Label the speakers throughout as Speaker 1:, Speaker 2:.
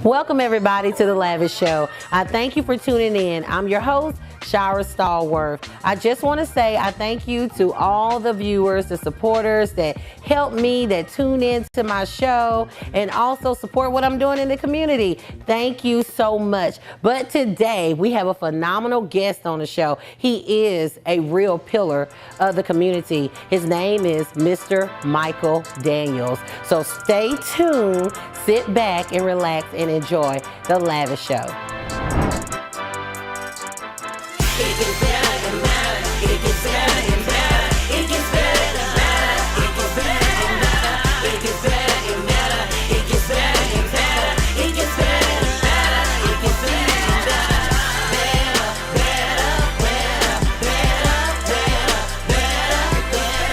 Speaker 1: Welcome everybody to the Lavish Show. I thank you for tuning in. I'm your host, Shira Stallworth. I just want to say I thank you to all the viewers, the supporters that help me, that tune in to my show, and also support what I'm doing in the community. Thank you so much. But today we have a phenomenal guest on the show. He is a real pillar of the community. His name is Mr. Michael Daniels. So stay tuned, sit back and relax and enjoy the Lavish Show.
Speaker 2: It gets better and better. It gets better and better. It gets better and better. It gets better and better. It gets better and better. It gets better and better. It gets better and better. It gets better and better. Better, better, better, better, better, better.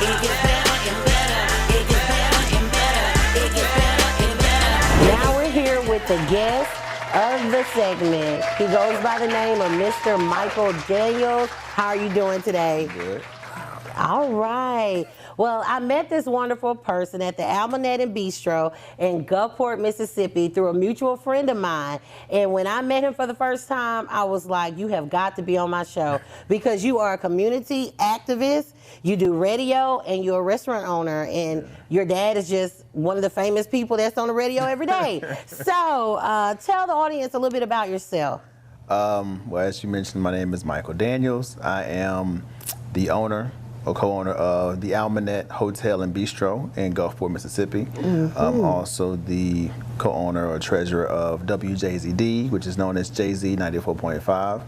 Speaker 2: It gets better and better. It gets better and better. It gets better and better.
Speaker 1: Now we're here with the guest of the segment. He goes by the name of Mr. Michael Daniels. How are you doing today?
Speaker 3: Good.
Speaker 1: All right. Well, I met this wonderful person at the Almanett Bistro in Gulfport, Mississippi through a mutual friend of mine. And when I met him for the first time, I was like, you have got to be on my show because you are a community activist, you do radio, and you're a restaurant owner. And your dad is just one of the famous people that's on the radio every day. So tell the audience a little bit about yourself.
Speaker 3: Well, as you mentioned, my name is Michael Daniels. I am the owner or co-owner of the Almanett Hotel and Bistro in Gulfport, Mississippi. I'm also the co-owner or treasurer of WJZD, which is known as JZ 94.5.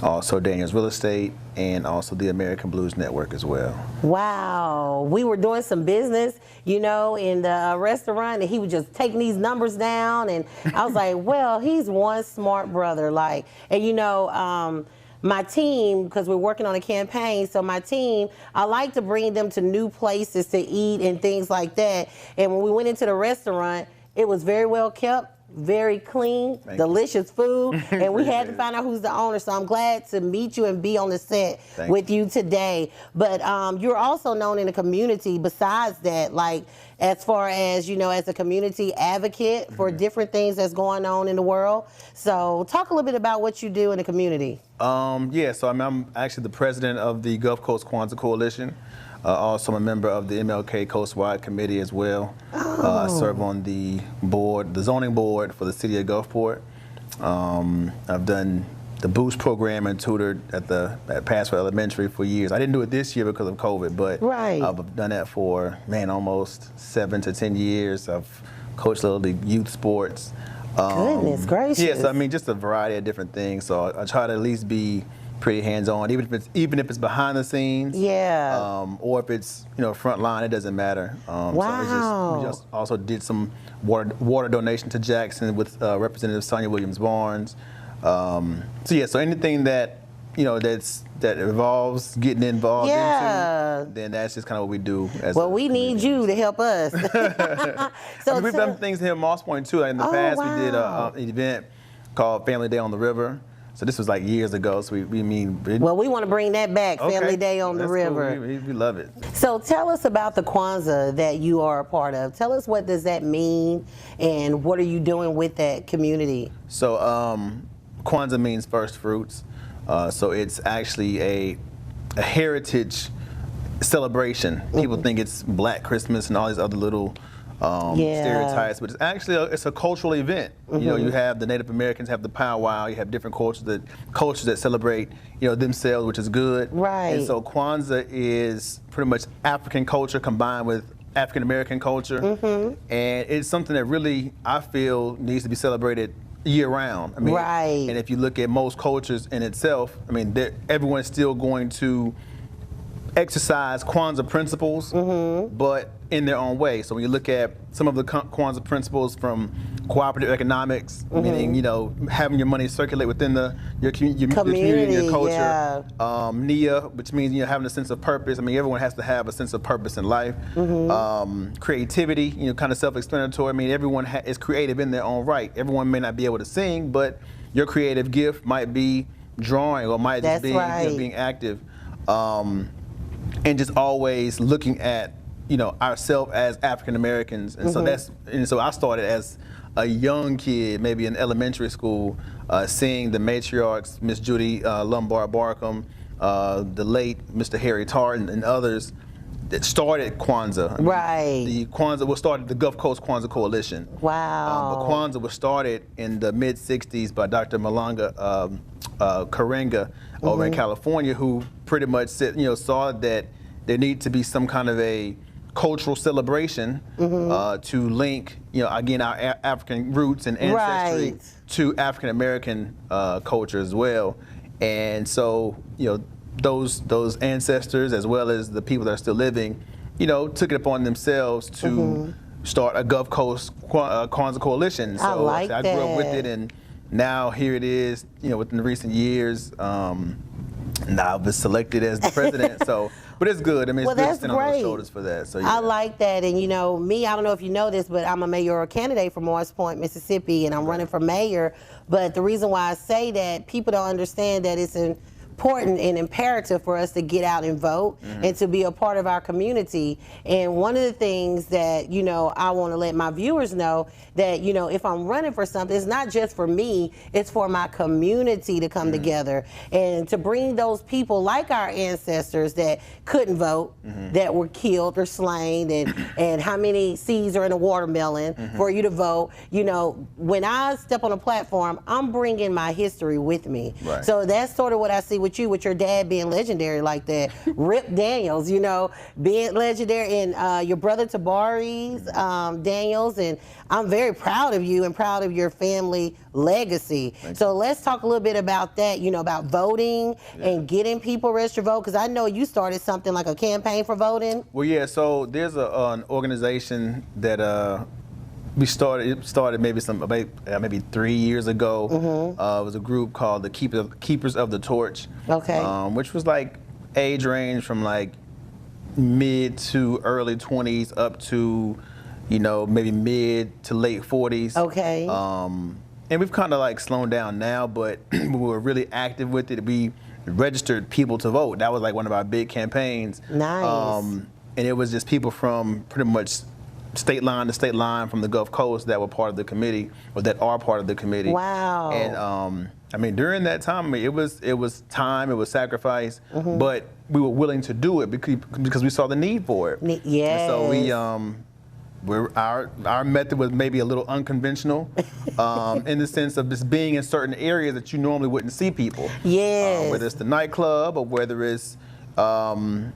Speaker 3: Also Daniels Real Estate, and also the American Blues Network as well.
Speaker 1: Wow. We were doing some business, you know, in the restaurant, and he was just taking these numbers down, and I was like, well, he's one smart brother. Like, and you know, my team, because we're working on a campaign, so my team, I like to bring them to new places to eat and things like that. And when we went into the restaurant, it was very well kept, very clean, delicious food, and we had to find out who's the owner. So I'm glad to meet you and be on the set with you today. But you're also known in the community besides that, like as far as, you know, as a community advocate for different things that's going on in the world. So talk a little bit about what you do in the community.
Speaker 3: Yeah, so I'm actually the president of the Gulf Coast Kwanzaa Coalition. Also a member of the MLK Coastwide Committee as well. I serve on the board, the zoning board for the city of Gulfport. I've done the Boost program and tutored at Passwell Elementary for years. I didn't do it this year because of COVID, but I've done that for, man, almost 7 to 10 years. I've coached little league youth sports.
Speaker 1: Goodness gracious.
Speaker 3: Yes, I mean, just a variety of different things. So I try to at least be pretty hands-on, even if it's behind the scenes.
Speaker 1: Yeah.
Speaker 3: Or if it's, you know, front line, it doesn't matter.
Speaker 1: Wow.
Speaker 3: So we just also did some water donation to Jackson with Representative Sonia Williams-Barnes. So yeah, so anything that, you know, that involves getting involved into, then that's just kind of what we do. Well,
Speaker 1: we need you to help us.
Speaker 3: So I mean, we've done things here at Moss Point too. In the past, we did an event called Family Day on the River. So this was like years ago. So we well, we want to bring that back, Family Day on the River. Cool. We love it.
Speaker 1: So tell us about the Kwanzaa that you are a part of. Tell us, what does that mean, and what are you doing with that community?
Speaker 3: So Kwanzaa means first fruits. So it's actually a heritage celebration. People think it's Black Christmas and all these other little stereotypes, but it's actually it's a cultural event. You know, you have the Native Americans have the powwow. You have different cultures that celebrate, you know, themselves, which is good.
Speaker 1: Right.
Speaker 3: And so Kwanzaa is pretty much African culture combined with African American culture, and it's something that really I feel needs to be celebrated year round. I mean, and if you look at most cultures in itself, I mean, everyone's still going to exercise Kwanzaa principles, but in their own way. So when you look at some of the Kwanzaa principles from cooperative economics, meaning, you know, having your money circulate within your community, your culture. Nia, which means, you know, having a sense of purpose. I mean, everyone has to have a sense of purpose in life. Creativity, you know, kind of self-explanatory. I mean, everyone is creative in their own right. Everyone may not be able to sing, but your creative gift might be drawing or might just be, you know, being active. And just always looking at, you know, ourselves as African Americans, and so I started as a young kid, maybe in elementary school, seeing the matriarchs, Miss Judy Lombard Barkham, the late Mr. Harry Tartan, and others that started Kwanzaa.
Speaker 1: Right.
Speaker 3: The Kwanzaa was started, the Gulf Coast Kwanzaa Coalition.
Speaker 1: Wow.
Speaker 3: But Kwanzaa was started in the mid '60s by Dr. Malanga Karenga over in California, who pretty much said, saw that there needed to be some kind of a cultural celebration to link, again, our African roots and ancestry to African American culture as well. And so, those ancestors, as well as the people that are still living, took it upon themselves to start a Gulf Coast Kwanzaa Coalition. So
Speaker 1: I like
Speaker 3: I grew up with it, and now here it is, within the recent years. Now I've been selected as the president, so, but it's good. I mean, it's good to stand on those shoulders for that. So, yeah.
Speaker 1: I like that, and me, I don't know if you know this, but I'm a mayoral candidate for Morris Point, Mississippi, and I'm running for mayor. But the reason why I say that, people don't understand that it's important and imperative for us to get out and vote and to be a part of our community. And one of the things that, I want to let my viewers know that, if I'm running for something, it's not just for me, it's for my community to come together and to bring those people like our ancestors that couldn't vote, that were killed or slain, and how many seeds are in a watermelon for you to vote. When I step on a platform, I'm bringing my history with me.
Speaker 3: Right.
Speaker 1: So that's sort of what I see with you, with your dad being legendary like that. Rip Daniels, being legendary, and your brother Tabari's Daniels, and I'm very proud of you and proud of your family legacy. So let's talk a little bit about that, about voting and getting people registered to vote, because I know you started something like a campaign for voting.
Speaker 3: Well, yeah, so there's an organization that we started. It started maybe 3 years ago. It was a group called the Keepers of the Torch.
Speaker 1: Okay.
Speaker 3: Which was like age range from like mid to early 20s up to, maybe mid to late 40s.
Speaker 1: Okay.
Speaker 3: And we've kind of like slowed down now, but we were really active with it. We registered people to vote. That was like one of our big campaigns.
Speaker 1: Nice.
Speaker 3: And it was just people from pretty much state line to state line from the Gulf Coast that were part of the committee, or that are part of the committee.
Speaker 1: Wow.
Speaker 3: And during that time, it was time, it was sacrifice, but we were willing to do it because we saw the need for it.
Speaker 1: Yes.
Speaker 3: And so our method was maybe a little unconventional, in the sense of just being in certain areas that you normally wouldn't see people.
Speaker 1: Yes.
Speaker 3: Whether it's the nightclub or whether it's someone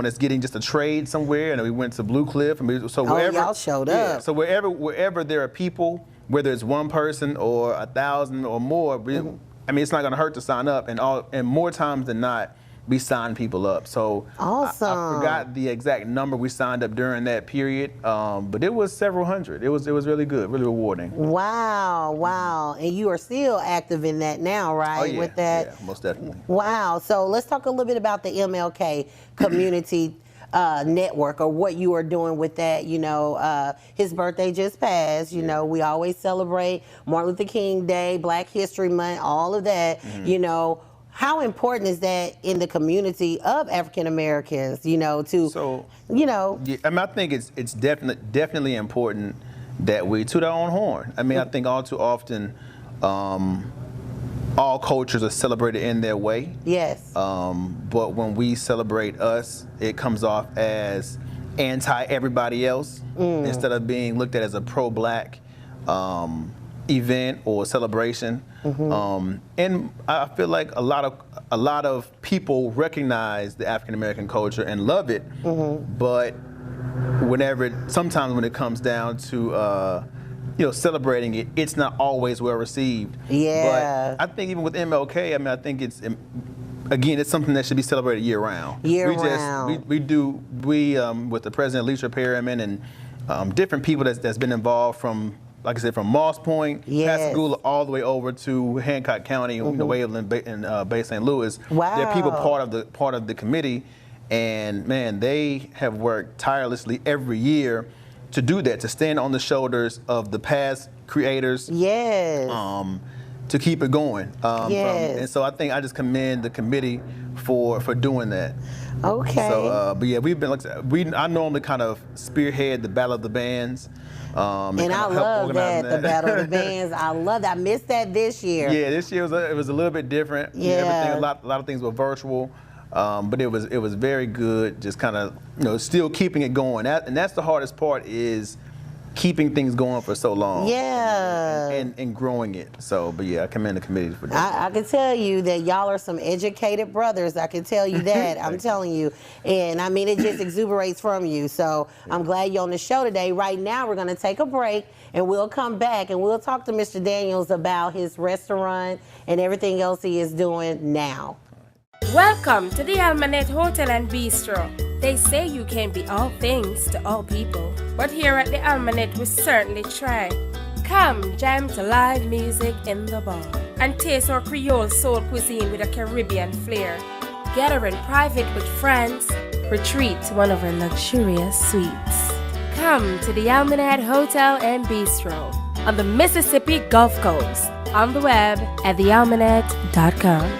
Speaker 3: that's getting just a trade somewhere, and we went to Blue Cliff. So wherever
Speaker 1: y'all showed up.
Speaker 3: So wherever there are people, whether it's one person or 1,000 or more, it's not going to hurt to sign up. And more times than not, we sign people up. So
Speaker 1: awesome.
Speaker 3: I forgot the exact number we signed up during that period, but it was several hundred. It was really good, really rewarding.
Speaker 1: Wow. And you are still active in that now, right?
Speaker 3: Oh, yeah.
Speaker 1: With that?
Speaker 3: Yeah, most definitely.
Speaker 1: Wow. So let's talk a little bit about the MLK community network, or what you are doing with that. His birthday just passed. We always celebrate Martin Luther King Day, Black History Month, all of that. How important is that in the community of African Americans?
Speaker 3: Yeah, I think it's definitely important that we toot our own horn. I think all too often, all cultures are celebrated in their way.
Speaker 1: Yes.
Speaker 3: But when we celebrate us, it comes off as anti-everybody else, instead of being looked at as a pro-Black event or celebration. And I feel like a lot of people recognize the African American culture and love it, but sometimes when it comes down to celebrating it, it's not always well received.
Speaker 1: Yeah.
Speaker 3: But I think even with MLK, I think it's something that should be celebrated year round.
Speaker 1: Round.
Speaker 3: We with the President Alicia Perryman and different people that's been involved from, like I said, from Moss Point, Pascagoula, all the way over to Hancock County, Waveland, and Bay St. Louis.
Speaker 1: Wow.
Speaker 3: They're people part of the committee, and man, they have worked tirelessly every year to do that, to stand on the shoulders of the past creators.
Speaker 1: Yes.
Speaker 3: To keep it going.
Speaker 1: Yes.
Speaker 3: And so I think I just commend the committee for doing that.
Speaker 1: Okay.
Speaker 3: So, but yeah, we've been I normally kind of spearhead the Battle of the Bands.
Speaker 1: And I love that, the Battle of the Bands. I love that. I missed that this year.
Speaker 3: Yeah, this year it was a little bit different.
Speaker 1: Yeah.
Speaker 3: Everything, a lot of things were virtual. But it was very good, just kind of, still keeping it going. And that's the hardest part, is keeping things going for so long.
Speaker 1: Yeah.
Speaker 3: And growing it. So, but yeah, I commend the committee for that.
Speaker 1: I can tell you that y'all are some educated brothers. I can tell you that. I'm telling you. And I mean, it just exuberates from you. So I'm glad you're on the show today. Right now, we're going to take a break, and we'll come back and we'll talk to Mr. Daniels about his restaurant and everything else he is doing now.
Speaker 4: Welcome to the Almanett Hotel and Bistro. They say you can be all things to all people, but here at the Almanett we certainly try. Come jam to live music in the bar and taste our Creole soul cuisine with a Caribbean flair. Gather in private with friends, retreat to one of our luxurious suites. Come to the Almanett Hotel and Bistro on the Mississippi Gulf Coast, on the web at thealmanett.com.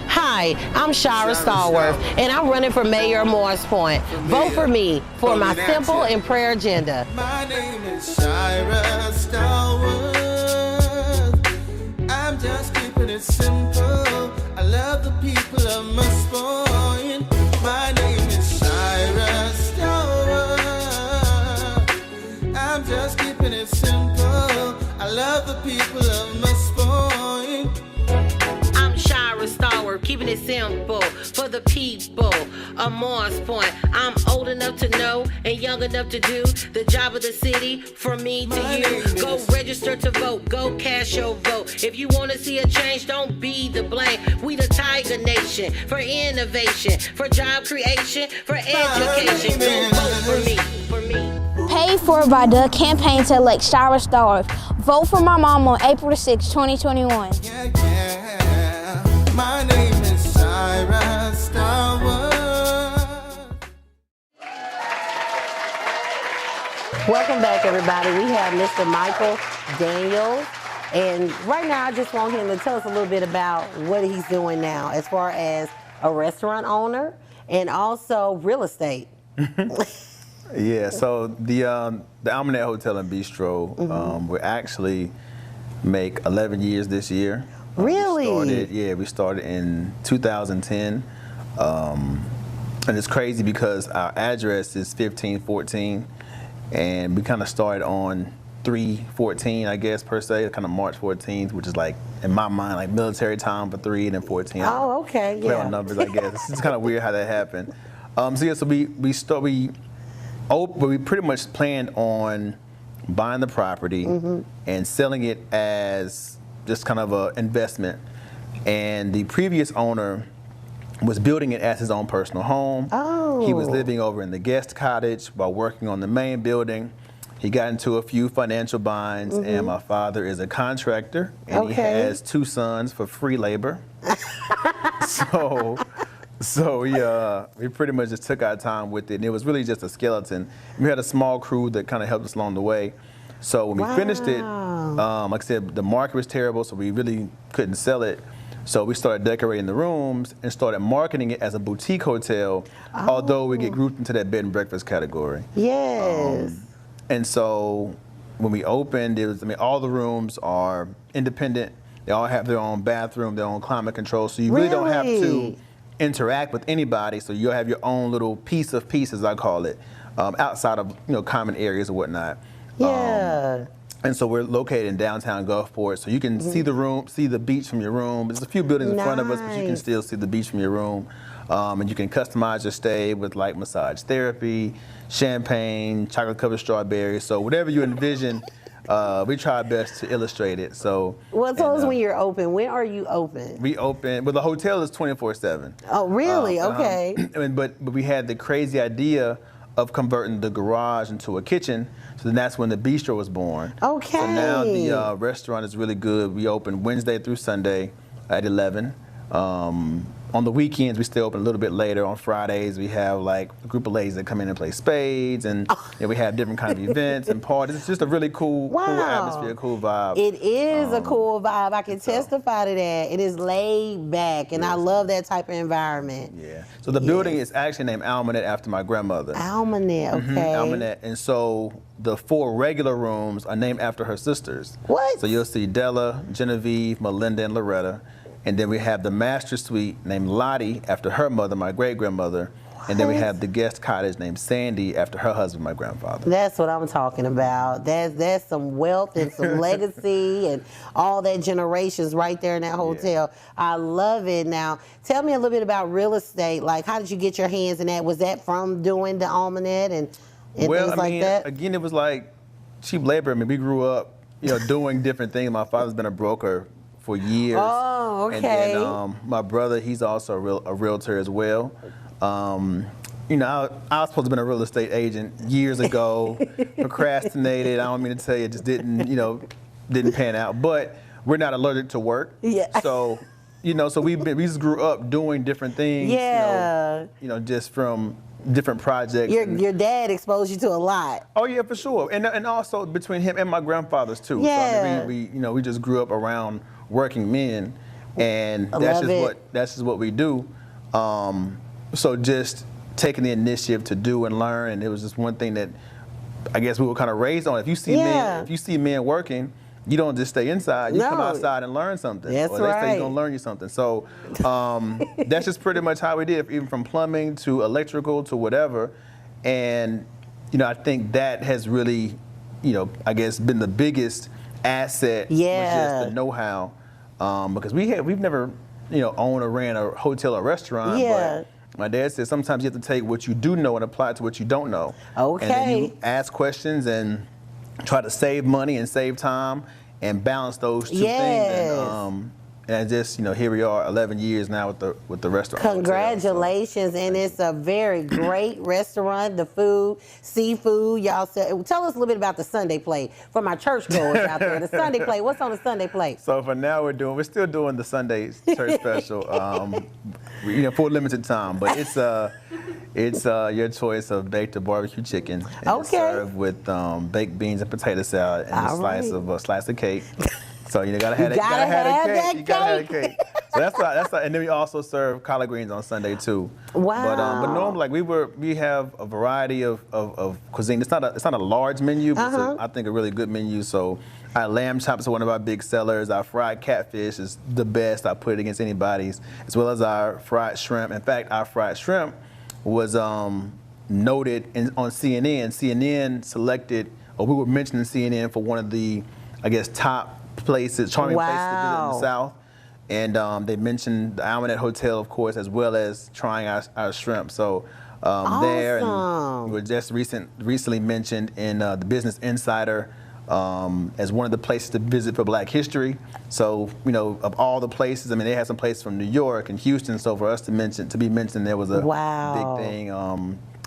Speaker 1: Hi, I'm Shira Stallworth, and I'm running for mayor of Morris Point. Vote for me for my simple and prayer agenda.
Speaker 5: My name is Shira Stallworth. I'm just keeping it simple. I love the people of Morris Point. My name is Shira Stallworth. I'm just keeping it simple. I love the people of Morris Point.
Speaker 1: Shira Stallworth, keeping it simple for the people of Morris Point. I'm old enough to know and young enough to do the job of the city from me to you. Go register to vote, go cast your vote. If you want to see a change, don't be the blame. We the Tiger Nation for innovation, for job creation, for education. Go vote for me, for me.
Speaker 6: Paid for by the campaign to elect Shira Stallworth. Vote for my mom on April 6, 2021.
Speaker 5: Yeah. My name is Shira Stallworth.
Speaker 1: Welcome back, everybody. We have Mr. Michael Daniels. And right now, I just want him to tell us a little bit about what he's doing now as far as a restaurant owner and also real estate.
Speaker 3: Yeah, so the Almanett Hotel and Bistro, we actually make 11 years this year.
Speaker 1: Really?
Speaker 3: We started in 2010. And it's crazy because our address is 1514, and we kind of started on 3/14, I guess, per se, kind of March 14th, which is like, in my mind, like military time for 3 and then 14.
Speaker 1: Oh, okay,
Speaker 3: Play
Speaker 1: yeah.
Speaker 3: on numbers, I guess. It's kind of weird how that happened. So we pretty much planned on buying the property and selling it as just kind of an investment. And the previous owner was building it as his own personal home.
Speaker 1: Oh.
Speaker 3: He was living over in the guest cottage while working on the main building. He got into a few financial binds, and my father is a contractor, and he has 2 sons for free labor. So we pretty much just took our time with it, and it was really just a skeleton. We had a small crew that kind of helped us along the way. So when we finished it, like I said, the market was terrible, so we really couldn't sell it. So we started decorating the rooms and started marketing it as a boutique hotel, although we get grouped into that bed and breakfast category.
Speaker 1: Yes.
Speaker 3: And so when we opened, all the rooms are independent. They all have their own bathroom, their own climate control, so you really don't have to interact with anybody. So you'll have your own little piece of peace, as I call it, outside of common areas or whatnot.
Speaker 1: Yeah.
Speaker 3: And so we're located in downtown Gulfport, so you can see the beach from your room. There's a few buildings in front of us, but you can still see the beach from your room. And you can customize your stay with like massage therapy, champagne, chocolate covered strawberries. So whatever you envision, we try our best to illustrate it. So.
Speaker 1: Well, tell us when you're open. When are you open?
Speaker 3: We open. Well, the hotel is 24/7.
Speaker 1: Oh, really? Okay.
Speaker 3: But we had the crazy idea of converting the garage into a kitchen. So then that's when the bistro was born.
Speaker 1: Okay.
Speaker 3: So now the restaurant is really good. We open Wednesday through Sunday at 11. On the weekends, we stay open a little bit later. On Fridays, we have like a group of ladies that come in and play spades, and we have different kind of events and parties. It's just a really cool atmosphere, cool vibe.
Speaker 1: It is a cool vibe. I can testify to that. It is laid back, and I love that type of environment.
Speaker 3: Yeah. So the building is actually named Almanett after my grandmother.
Speaker 1: Almanett, okay.
Speaker 3: Almanett, and so the 4 regular rooms are named after her sisters.
Speaker 1: What?
Speaker 3: So you'll see Della, Genevieve, Melinda, and Loretta. And then we have the master suite named Lottie after her mother, my great-grandmother. And then we have the guest cottage named Sandy after her husband, my grandfather.
Speaker 1: That's what I'm talking about. That's some wealth and some legacy and all that generations right there in that hotel. Yeah. I love it. Now, tell me a little bit about real estate. Like, how did you get your hands in that? Was that from doing the Almanett and things like that?
Speaker 3: Again, it was like cheap labor. I mean, we grew up, doing different things. My father's been a broker for years.
Speaker 1: Oh, okay.
Speaker 3: And then my brother, he's also a realtor as well. I was supposed to be a real estate agent years ago, procrastinated. I don't mean to tell you, it just didn't pan out. But we're not allergic to work.
Speaker 1: Yeah.
Speaker 3: So, so we just grew up doing different things.
Speaker 1: Yeah.
Speaker 3: Just from different projects.
Speaker 1: Your dad exposed you to a lot.
Speaker 3: Oh yeah, for sure. And also between him and my grandfathers too.
Speaker 1: Yeah.
Speaker 3: So I mean, we just grew up around working men, and that's just what we do. So just taking the initiative to do and learn, and it was just one thing that I guess we were kind of raised on. If you see men working, you don't just stay inside. You come outside and learn something.
Speaker 1: That's
Speaker 3: or they say
Speaker 1: right.
Speaker 3: you're gonna learn you something. So that's just pretty much how we did, even from plumbing to electrical to whatever. And I think that has really, I guess been the biggest asset. Was just the know-how. Because we've never, owned or ran a hotel or restaurant.
Speaker 1: Yeah.
Speaker 3: But my dad said sometimes you have to take what you do know and apply it to what you don't know.
Speaker 1: Okay.
Speaker 3: And then you ask questions and try to save money and save time and balance those two things. And just, here we are 11 years now with the restaurant.
Speaker 1: Congratulations, hotel, and it's a very great restaurant. The food, seafood, y'all tell us a little bit about the Sunday plate for my church goers out there. The Sunday plate, what's on the Sunday plate?
Speaker 3: So for now we're still doing the Sunday church special, for a limited time, but it's your choice of baked or barbecue chicken, and it's served with baked beans and potato salad and a slice of cake. So you gotta have that cake. You gotta have a cake. So that's why. And then we also serve collard greens on Sunday too.
Speaker 1: Wow.
Speaker 3: But normally, we have a variety of cuisine. It's not a large menu, but it's I think a really good menu. So our lamb chops are one of our big sellers. Our fried catfish is the best. I put it against anybody's, as well as our fried shrimp. In fact, our fried shrimp was noted on CNN. CNN selected, or we were mentioning CNN for one of the, I guess, top charming places to visit in the South. And they mentioned the Almanett Hotel, of course, as well as trying our shrimp. So there, and we were just recently mentioned in the Business Insider as one of the places to visit for Black History. So, of all the places, I mean, they had some places from New York and Houston. So for us to be mentioned, there was a big thing.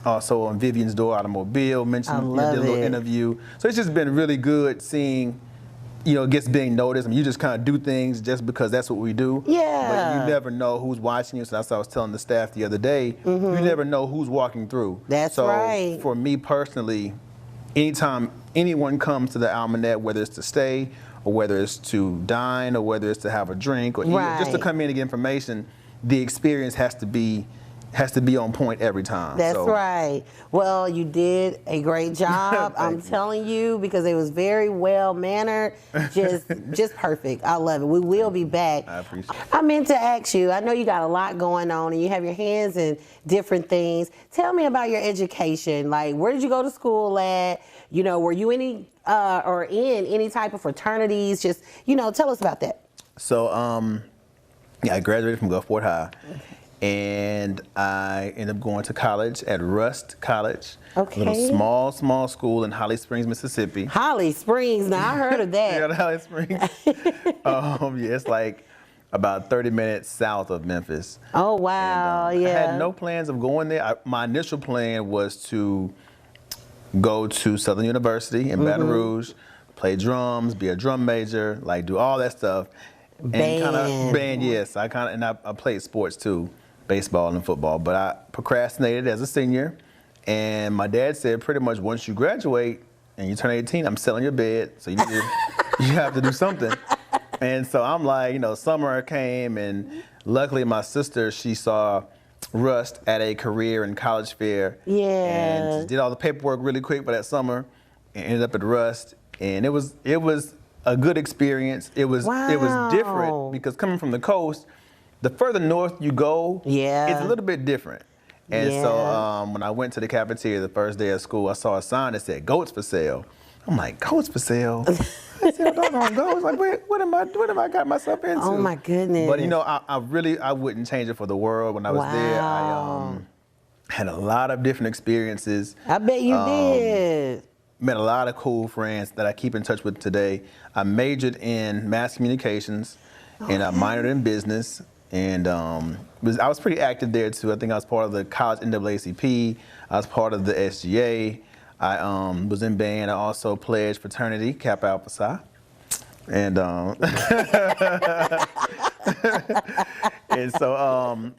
Speaker 3: Also on Vivian's Door Automobile, mentioned, did a little interview. So it's just been really good seeing, gets being noticed. I mean, you just kind of do things just because that's what we do.
Speaker 1: Yeah.
Speaker 3: But you never know who's watching you. So that's what I was telling the staff the other day. You never know who's walking through.
Speaker 1: That's right.
Speaker 3: So for me personally, anytime anyone comes to the Almanett, whether it's to stay or whether it's to dine or whether it's to have a drink or eat, just to come in and get information, the experience has to be on point every time.
Speaker 1: That's right. Well, you did a great job. I'm telling you, because it was very well mannered, just perfect. I love it. We will be back.
Speaker 3: I appreciate it.
Speaker 1: I meant to ask you, I know you got a lot going on and you have your hands in different things. Tell me about your education. Like, where did you go to school at? Were you in any type of fraternities? Just, tell us about that.
Speaker 3: So, I graduated from Gulfport High. And I ended up going to college at Rust College. Okay. A little small school in Holly Springs, Mississippi.
Speaker 1: Holly Springs, now I heard of that.
Speaker 3: Yeah, Holly Springs. It's like about 30 minutes south of Memphis.
Speaker 1: Oh, wow,
Speaker 3: and, I had no plans of going there. My initial plan was to go to Southern University in Baton Rouge, play drums, be a drum major, do all that stuff.
Speaker 1: Band.
Speaker 3: Yes, I played sports too, baseball and football, but I procrastinated as a senior, and my dad said pretty much once you graduate and you turn 18, I'm selling your bed, so you have to do something. And so I'm like, summer came, and luckily my sister, she saw Rust at a career and college fair.
Speaker 1: Yeah.
Speaker 3: And she did all the paperwork really quick for that summer and ended up at Rust. And it was a good experience. It was different because coming from the coast, the further north you go, it's a little bit different. And so when I went to the cafeteria the first day of school, I saw a sign that said goats for sale. I'm like, goats for sale? I said, doggone goats. Like, what am I got myself into?
Speaker 1: Oh my goodness.
Speaker 3: But I wouldn't change it for the world. When I was there, I had a lot of different experiences.
Speaker 1: I bet you did.
Speaker 3: Met a lot of cool friends that I keep in touch with today. I majored in mass communications and I minored in business. And I was pretty active there too. I think I was part of the college NAACP. I was part of the SGA. I was in band. I also pledged fraternity, Kappa Alpha Psi. And and so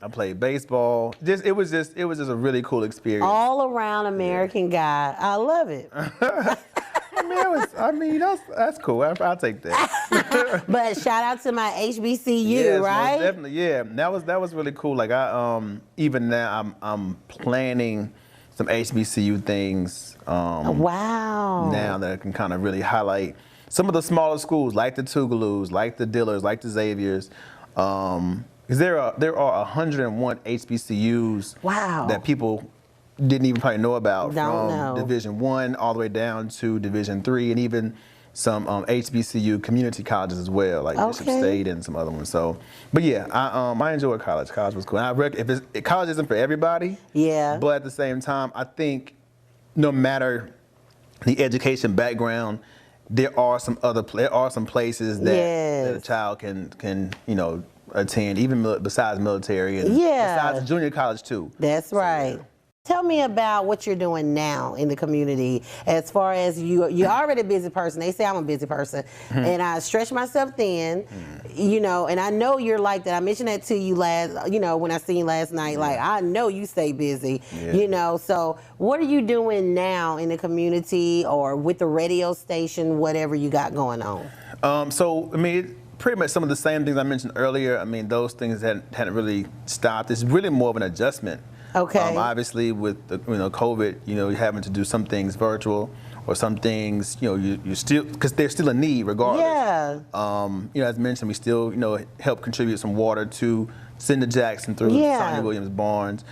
Speaker 3: I played baseball. It was just a really cool experience.
Speaker 1: All around American guy. I love it.
Speaker 3: That's cool. I'll take that.
Speaker 1: But shout out to my HBCU,
Speaker 3: yes,
Speaker 1: right?
Speaker 3: Most definitely, yeah. That was really cool. Like even now I'm planning some HBCU things.
Speaker 1: Wow.
Speaker 3: Now that I can kind of really highlight some of the smaller schools, like the Tougaloo's, like the Dillers, like the Xaviers. Because there are 101 HBCUs that people didn't even probably know about from Division I all the way down to Division III, and even some HBCU community colleges as well, like Bishop State and some other ones. So, but yeah, I enjoyed college. College was cool. And college isn't for everybody. Yeah. But at the same time, I think no matter the education background, there are some places that a child can attend, even besides military and besides junior college too.
Speaker 1: That's right. Yeah. Tell me about what you're doing now in the community. As far as you're already a busy person. They say I'm a busy person, and I stretch myself thin, and I know you're like that. I mentioned that to you when I seen you last night. Like, I know you stay busy, So what are you doing now in the community or with the radio station, whatever you got going on?
Speaker 3: Pretty much some of the same things I mentioned earlier. Those things hadn't really stopped. It's really more of an adjustment. Okay. Obviously, with the, COVID, you're having to do some things virtual, or some things, you still, because there's still a need regardless. Yeah. As mentioned, we still, help contribute some water to Cinda Jackson through Sonia Williams Barnes.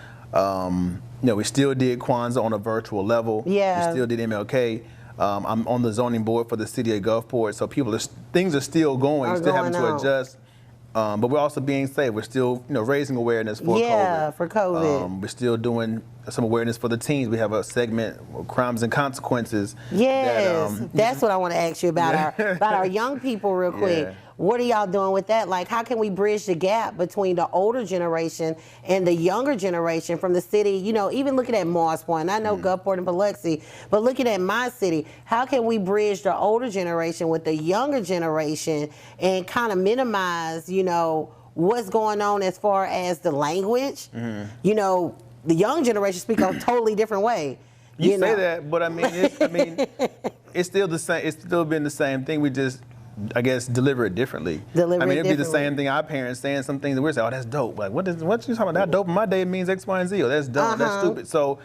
Speaker 3: We still did Kwanzaa on a virtual level. Yeah. We still did MLK. I'm on the zoning board for the city of Gulfport, so things are still going, still having to adjust. But we're also being safe. We're still, raising awareness for COVID.
Speaker 1: Yeah, for COVID.
Speaker 3: We're still doing some awareness for the teens. We have a segment, Crimes and Consequences.
Speaker 1: Yes, that's what I want to ask you about our young people real quick. Yeah. What are y'all doing with that? Like, how can we bridge the gap between the older generation and the younger generation from the city? Even looking at Moss Point, I know Gulfport and Biloxi, but looking at my city, how can we bridge the older generation with the younger generation and kind of minimize, what's going on as far as the language? The young generation speak a totally different way.
Speaker 3: You say that, but it's still the same. It's still been the same thing. We just, I guess, deliver it differently. It'd be the same thing our parents saying some things that we're saying, oh, that's dope. Like, what you talking about? That dope in my day means X, Y, and Z. Or that's dope. That's stupid. So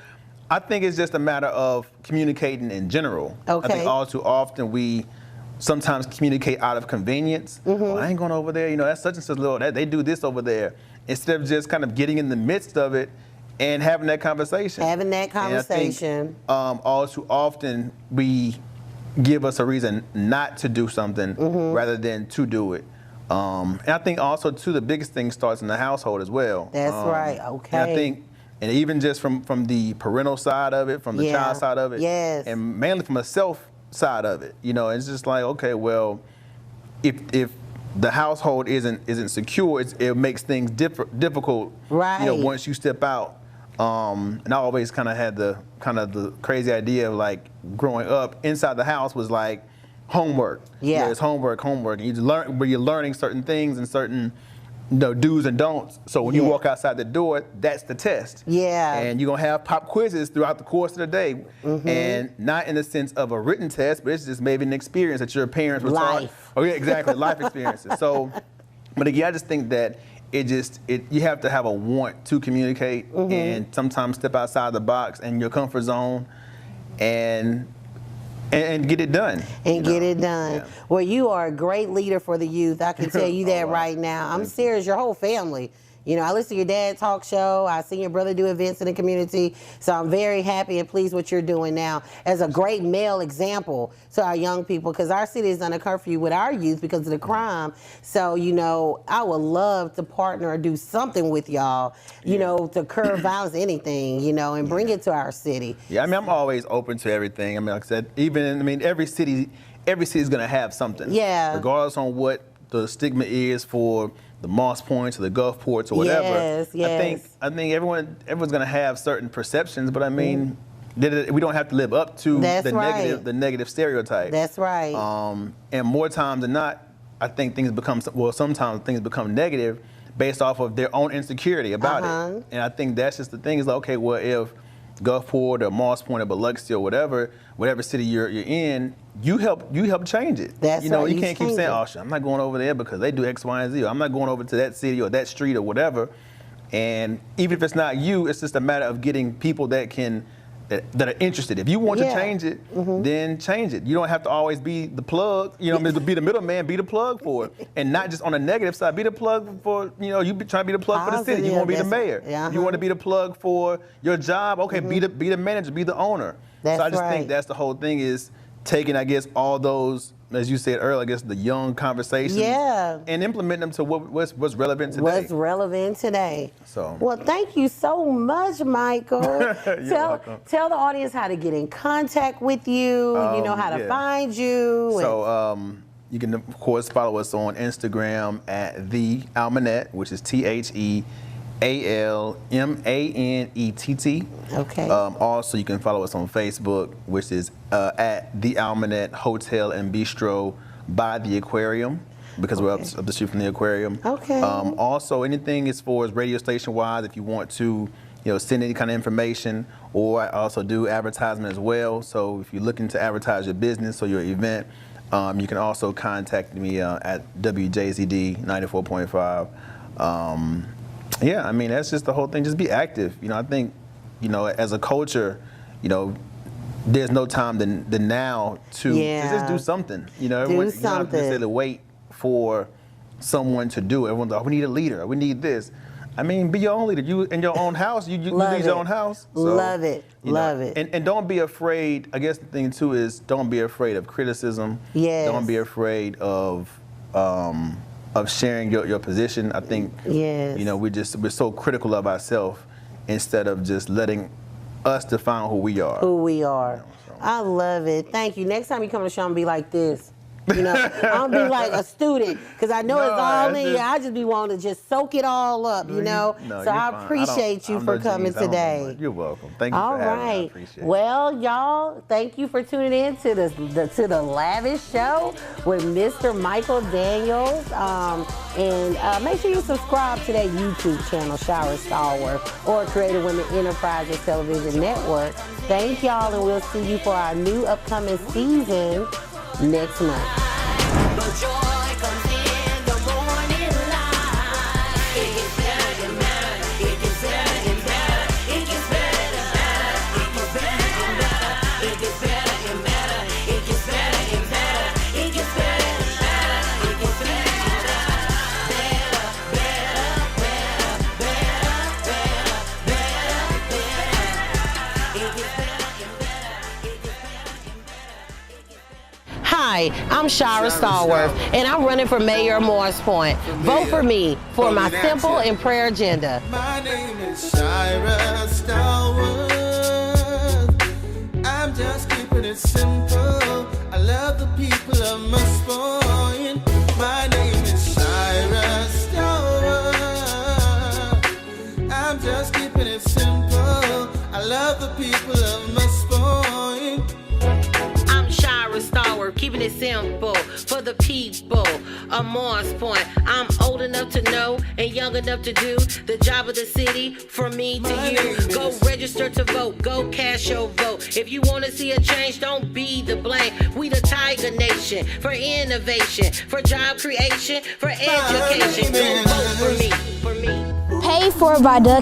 Speaker 3: I think it's just a matter of communicating in general. Okay. I think all too often we sometimes communicate out of convenience. Well, I ain't going over there. That's such and such little. They do this over there. Instead of just kind of getting in the midst of it and having that conversation.
Speaker 1: And I think,
Speaker 3: all too often we give us a reason not to do something rather than to do it. And I think also, too, the biggest thing starts in the household as well.
Speaker 1: That's right. Okay.
Speaker 3: And I think, and even just from the parental side of it, from the child side of it, and mainly from a self side of it, it's just like, okay, well, if the household isn't secure, it makes things difficult. Right. Once you step out. And I always kind of had the crazy idea of, like, growing up inside the house was like homework.
Speaker 1: Yeah.
Speaker 3: It's homework, and you learn where you're learning certain things and certain do's and don'ts. So when you walk outside the door, that's the test.
Speaker 1: Yeah.
Speaker 3: And you're gonna have pop quizzes throughout the course of the day, and not in the sense of a written test, but it's just maybe an experience that your parents were taught. Oh yeah, exactly, life experiences. So, but again, I just think that you have to have a want to communicate and sometimes step outside the box and your comfort zone and get it done.
Speaker 1: Get it done.
Speaker 3: Yeah.
Speaker 1: Well, you are a great leader for the youth. I can tell you that right now. I'm serious, your whole family. I listen to your dad's talk show. I see your brother do events in the community. So I'm very happy and pleased what you're doing now as a great male example to our young people, because our city is under curfew with our youth because of the crime. So, I would love to partner or do something with y'all, to curb violence, anything, and bring it to our city.
Speaker 3: Yeah, I'm always open to everything. Like I said, every city is going to have something.
Speaker 1: Yeah.
Speaker 3: Regardless on what the stigma is for the Moss Points or the Gulfports or whatever.
Speaker 1: Yes.
Speaker 3: I think everyone's going to have certain perceptions, but we don't have to live up to the negative stereotype.
Speaker 1: That's right.
Speaker 3: And more times than not, I think sometimes things become negative based off of their own insecurity about it. And I think that's just the thing is like, okay, well, if Gulfport or Moss Point or Biloxi or whatever city you're in, you help change it.
Speaker 1: That's right.
Speaker 3: You can't keep saying, oh, shit, I'm not going over there because they do X, Y, and Z, or I'm not going over to that city or that street or whatever. And even if it's not you, it's just a matter of getting people that are interested. If you want to change it, then change it. You don't have to always be the plug, be the middleman, be the plug for it. And not just on the negative side, be the plug for, you be trying to be the plug for the city. You want to be the mayor. You want to be the plug for your job, okay, be the manager, be the owner. So I just think that's the whole thing is taking, I guess, all those, as you said earlier, I guess the young conversations and implement them to what's relevant today.
Speaker 1: What's relevant today.
Speaker 3: So.
Speaker 1: Well, thank you so much, Michael. Tell the audience how to get in contact with you, how to find you.
Speaker 3: So you can, of course, follow us on Instagram at The Almanett, which is TheAlmanett.
Speaker 1: Okay.
Speaker 3: Also, you can follow us on Facebook, which is at The Almanett Hotel and Bistro by the Aquarium, because we're up the street from the Aquarium.
Speaker 1: Okay.
Speaker 3: Also, anything as far as radio station wise, if you want to, send any kind of information, or I also do advertisement as well. So if you're looking to advertise your business or your event, you can also contact me at WJZD 94.5. That's just the whole thing. Just be active. I think, as a culture, there's no time than now to just do something. Everyone,
Speaker 1: something.
Speaker 3: You don't have to necessarily wait for someone to do it. Everyone's like, we need a leader. We need this. Be your own leader. You in your own house. You lead your own house. So,
Speaker 1: love it. Love it.
Speaker 3: And don't be afraid. I guess the thing too is don't be afraid of criticism.
Speaker 1: Yes.
Speaker 3: Don't be afraid of sharing your position. I think we're so critical of ourselves instead of just letting us define who we are.
Speaker 1: I love it. Thank you. Next time you come to the show, I'm gonna be like this. I'm gonna be like a student because I know it's all in you. I just be wanting to just soak it all up,
Speaker 3: No,
Speaker 1: so I appreciate you for coming today.
Speaker 3: You're welcome. Thank you for having me. I appreciate it.
Speaker 1: Well, y'all, thank you for tuning in to the Lavish Show with Mr. Michael Daniels. And make sure you subscribe to that YouTube channel, Shira Stallworth, or Creative Women Enterprises Television Network. Thank y'all, and we'll see you for our new upcoming season next month.
Speaker 2: But joy comes in the morning light. It gets better and better. It gets better and better. It gets better and better. It gets better and better. It gets better and better. It gets better and better. It gets better and better.
Speaker 1: Hi, I'm Shira Stallworth, and I'm running for mayor of Morris Point. Vote for me for my simple and prayer agenda.
Speaker 5: My name is Shira Stallworth. I'm just keeping it simple. I love the people of Morris Point. My name is Shira Stallworth. I'm just keeping it simple. I love the people of Morris Point.
Speaker 1: I'm Shira Stallworth. Keep keeping it simple for the people. A Morse point. I'm old enough to know and young enough to do the job of the city from me to you. Go register to vote. Go cast your vote. If you want to see a change, don't be the blame. We the Tiger Nation for innovation, for job creation, for education. Don't vote for me.
Speaker 6: Paid for by the